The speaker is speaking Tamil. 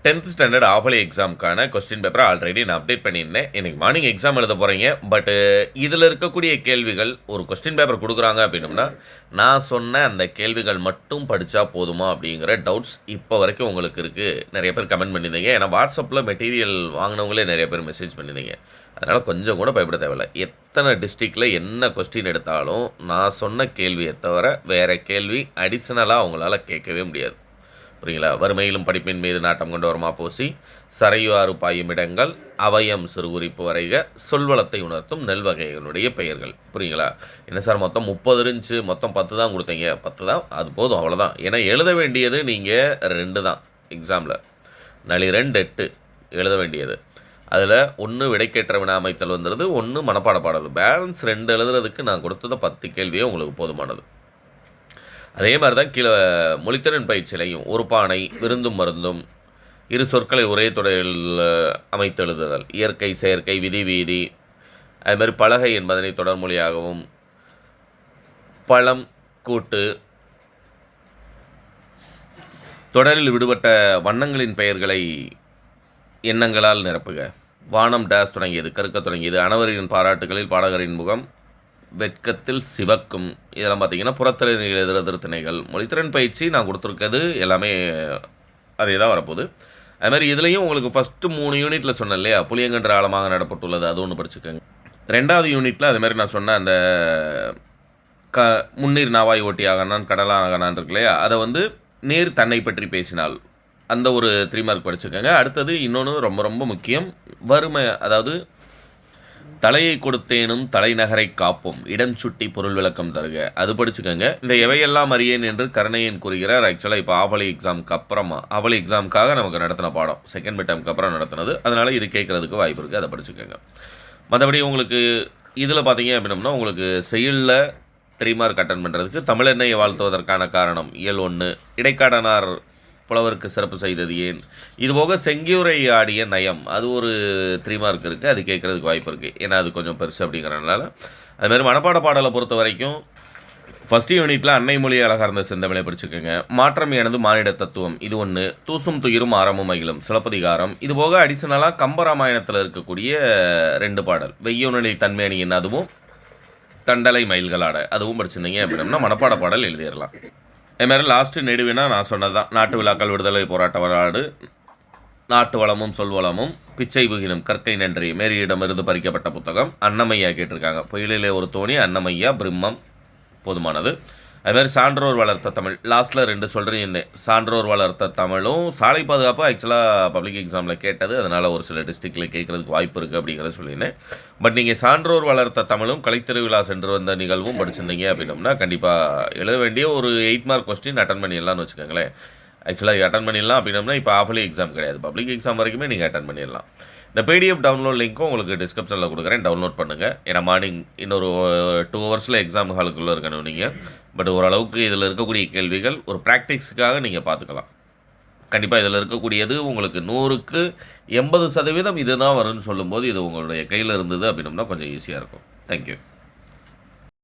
10th ஸ்டாண்டர்ட் ஆஃபலி எக்ஸாமுக்கான கொஸ்டின் பேப்பரை ஆல்ரெடி நான் அப்டேட் பண்ணியிருந்தேன். இன்றைக்கி மார்னிங் எக்ஸாம் எழுத போகிறீங்க. பட்டு இதில் இருக்கக்கூடிய கேள்விகள் ஒரு கொஸ்டின் பேப்பர் கொடுக்குறாங்க அப்படின்னம்னா, நான் சொன்ன அந்த கேள்விகள் மட்டும் படித்தா போதுமா அப்படிங்கிற டவுட்ஸ் இப்போ வரைக்கும் உங்களுக்கு இருக்குது. நிறைய பேர் கமெண்ட் பண்ணியிருந்தீங்க. ஏன்னா வாட்ஸ்அப்பில் மெட்டீரியல் வாங்கினவங்களே நிறைய பேர் மெசேஜ் பண்ணியிருந்தீங்க. அதனால் கொஞ்சம் கூட பயப்பட தேவையில்லை. எத்தனை டிஸ்ட்ரிக்டில் என்ன கொஸ்டின் எடுத்தாலும் நான் சொன்ன கேள்வியை தவிர வேறு கேள்வி அடிஷ்னலாக அவங்களால கேட்கவே முடியாது. புரியுங்களா? வறுமையிலும் படிப்பின் மீது நாட்டம் கொண்டு வருமா போசி, சரையுவாறு பாயும் இடங்கள், அவயம் சிறு குறிப்பு வரைக, சொல்வளத்தை உணர்த்தும் நெல் வகைகளுடைய பெயர்கள். புரியுங்களா? என்ன சார் மொத்தம் 30 இருந்துச்சு, மொத்தம் 10 தான் கொடுத்தீங்க. 10 தான், அது போதும், அவ்வளோதான். ஏன்னா எழுத வேண்டியது நீங்கள் 2 தான் எக்ஸாமில். 2 8 எழுத வேண்டியது. அதில் 1 விடைக்கேற்ற வினா அமைத்தல் வந்துடுது, 1 மனப்பாட பாடல். பேலன்ஸ் 2 எழுதுறதுக்கு நான் கொடுத்தது 10 கேள்வியே உங்களுக்கு போதுமானது. அதே மாதிரி தான் கீழே மொழித்திறன் பயிற்சியிலையும் ஒரு பானை, விருந்தும் மருந்தும், இரு சொற்களை ஒரே தொடரில் அமைத்து எழுதுதல், இயற்கை செயற்கை, விதி வீதி, அதுமாதிரி பலகை என்பதனை தொடர்மொழியாகவும், பழம் கூட்டு, தொடரில் விடுபட்ட வண்ணங்களின் பெயர்களை எண்ணங்களால் நிரப்புக, வானம் டேஸ் தொடங்கியது, கருக்க தொடங்கியது, அனைவரின் பாராட்டுகளில் பாடகரின் முகம் வெட்கத்தில் சிவக்கும். இதெல்லாம் பார்த்திங்கன்னா புறத்திறனில் எதிரெதிர் திணைகள். மொழித்திறன் பயிற்சி நான் கொடுத்துருக்கிறது எல்லாமே அதே தான் வரப்போகுது. அதுமாதிரி இதுலேயும் உங்களுக்கு ஃபஸ்ட்டு 3 யூனிட்டில் சொன்னேன் இல்லையா, புளியங்கன்று ஆழமாக நடப்பட்டுள்ளது, அது ஒன்று படிச்சுக்கோங்க. 2வது யூனிட்டில் அதுமாதிரி நான் சொன்ன அந்த முன்னீர் நாவாய் ஓட்டியாகனான் கடலாகனான் இருக்கு இல்லையா, அதை நீர் தன்னை பற்றி பேசினால் அந்த ஒரு 3 மார்க் படிச்சுக்கோங்க. அடுத்தது இன்னொன்று ரொம்ப ரொம்ப முக்கியம், வறுமை, அதாவது தலையை கொடுத்தேனும் தலைநகரை காப்போம், இடம் சுட்டி பொருள் விளக்கம் தருக, அது படிச்சுக்கோங்க. இந்த எவையெல்லாம் அறியேன் என்று கருணையன் கூறுகிறார். ஆக்சுவலாக இப்போ ஆவலி எக்ஸாமுக்கு அப்புறமா, ஆவலி எக்ஸாமுக்காக நமக்கு நடத்தின பாடம், செகண்ட் மிட் டேர்முக்கு அப்புறம் நடத்தினது. அதனால் இது கேட்குறதுக்கு வாய்ப்பு இருக்குது, அதை படிச்சுக்கோங்க. மற்றபடி உங்களுக்கு இதில் பார்த்தீங்க அப்படின்னம்னா, உங்களுக்கு செயலில் 3 மார்க் அட்டன் பண்ணுறதுக்கு தமிழெண்ணெயை வாழ்த்துவதற்கான காரணம் இயல் 1, இடைக்காடனார் புலவருக்கு சிறப்பு செய்தது ஏன், இதுபோக செங்கியூரை ஆடிய நயம், அது ஒரு 3 மார்க் இருக்குது, அது கேட்குறதுக்கு வாய்ப்பு இருக்குது. ஏன்னா அது கொஞ்சம் பெருசு அப்படிங்கிறனால. அதுமாதிரி மனப்பாட பாடலை பொறுத்த வரைக்கும் ஃபஸ்ட் யூனிட்டில் அன்னை மொழி அழகார்ந்த செந்தமிழை படிச்சுக்கோங்க. மாற்றம் எனது மானிட தத்துவம், இது 1, தூசும் துயிரும் ஆரமும் மகிழும், சிலப்பதிகாரம். இதுபோக அடிஷனலாக கம்பராமாயணத்தில் இருக்கக்கூடிய 2 பாடல், வெய்யோனி தன்மேனியின் அதுவும் தண்டலை மயில்களாட, அதுவும் படிச்சிருந்தீங்க அப்படின்னா மனப்பாட பாடல் எழுதிடலாம். அதுமாதிரி லாஸ்ட்டு நெடுவினா நான் சொன்னது தான், நாட்டு விழாக்கள், விடுதலை போராட்ட வரலாறு, நாட்டு வளமும் சொல்வளமும், பிச்சை புகினும் கற்கை நன்றி, மேரியிடமிருந்து பறிக்கப்பட்ட புத்தகம், அன்னமையா கேட்டிருக்காங்க. புயலிலே ஒரு தோணி, அன்னமையா, பிரம்மம், போதுமானது. அதுமாதிரி சான்றோர் வளர்த்த தமிழ், லாஸ்ட்டில் 2 சொல்கிறேன். சான்றோர் வளர்த்த தமிழும் சாலை பாதுகாப்பு ஆக்சுவலாக பப்ளிக் எக்ஸாமில் கேட்டது, அதனால் ஒரு சில டிஸ்ட்ரிக்டில் கேட்குறதுக்கு வாய்ப்பு இருக்குது அப்படிங்கிறத சொல்லியிருந்தேன். பட் நீங்கள் சான்றோர் வளர்த்த தமிழும் கலைத்திருவிழா சென்று வந்த நிகழ்வும் படிச்சிருந்தீங்க அப்படின்னம்னா கண்டிப்பாக எழுத வேண்டிய ஒரு 8 மார்க் கொஸ்டின் அட்டன் பண்ணிடலாம்னு வச்சுக்கோங்களேன். ஆக்சுவலாக அட்டன் பண்ணிடலாம் அப்படின்னம்னா இப்போ ஆஃபலி எக்ஸாம் கிடையாது, பப்ளிக் எக்ஸாம் வரைக்குமே நீங்கள் அட்டன் பண்ணிடலாம். இந்த பிடிஎஃப் டவுன்லோட் லிங்க்கும் உங்களுக்கு டிஸ்கிரிப்ஷனில் கொடுக்குறேன், டவுன்லோட் பண்ணுங்கள். ஏன்னா மார்னிங் இன்னொரு 2 ஹவர்ஸில் எக்ஸாம் ஹாலுக்குள்ளே இருக்கணும் நீங்கள். பட் ஓரளவுக்கு இதில் இருக்கக்கூடிய கேள்விகள் ஒரு ப்ராக்டிக்ஸுக்காக நீங்கள் பார்த்துக்கலாம். கண்டிப்பாக இதில் இருக்கக்கூடியது உங்களுக்கு 100க்கு 80% இது தான் வரும்னு சொல்லும்போது இது உங்களுடைய கையில் இருந்தது அப்படின்னம்னா கொஞ்சம் ஈஸியாக இருக்கும். தேங்க்யூ.